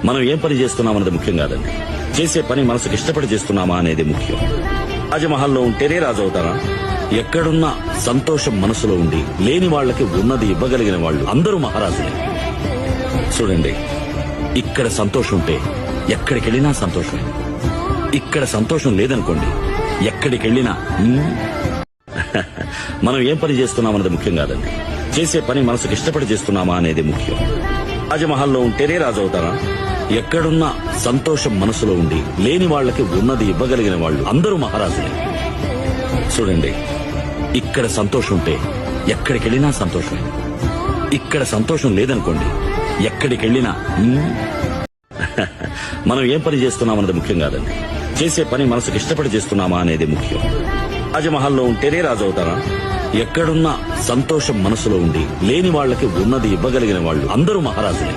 మనం ఏం పని చేస్తున్నామన్నది ముఖ్యం కాదండి, చేసే పని మనసుకు ఇష్టపడి చేస్తున్నామా అనేది ముఖ్యం. రాజమహల్లో ఉంటేనే రాజు అవుతారా? ఎక్కడున్నా సంతోషం మనసులో ఉండి లేని వాళ్ళకి ఉన్నది ఇవ్వగలిగిన వాళ్ళు అందరూ మహారాజులే. చూడండి, ఇక్కడ సంతోషం ఉంటే ఎక్కడికెళ్ళినా సంతోషం. ఇక్కడ సంతోషం లేదనుకోండి, ఎక్కడికెళ్ళినా మనం ఏం పని చేస్తున్నామన్నది ముఖ్యం కాదండి, చేసే పని మనసుకు ఇష్టపడి చేస్తున్నామా అనేది ముఖ్యం. రాజమహల్లో ఉంటేనే రాజు అవుతారా? ఎక్కడున్నా సంతోషం మనసులో ఉండి లేని వాళ్ళకి ఉన్నది ఇవ్వగలిగిన వాళ్ళు అందరూ మహారాజులే. చూడండి, ఇక్కడ సంతోషం ఉంటే ఎక్కడికెళ్ళినా సంతోషం. ఇక్కడ సంతోషం లేదనుకోండి, ఎక్కడికెళ్ళినా మనం ఏం పని చేస్తున్నామన్నది ముఖ్యం కాదండి, చేసే పని మనసుకు ఇష్టపడి చేస్తున్నామా అనేది ముఖ్యం. రాజమహల్లో ఉంటేనే రాజు అవుతారా? ఎక్కడున్నా సంతోషం మనసులో ఉండి లేని వాళ్ళకి ఉన్నది ఇవ్వగలిగిన వాళ్ళు అందరూ మహారాజులే.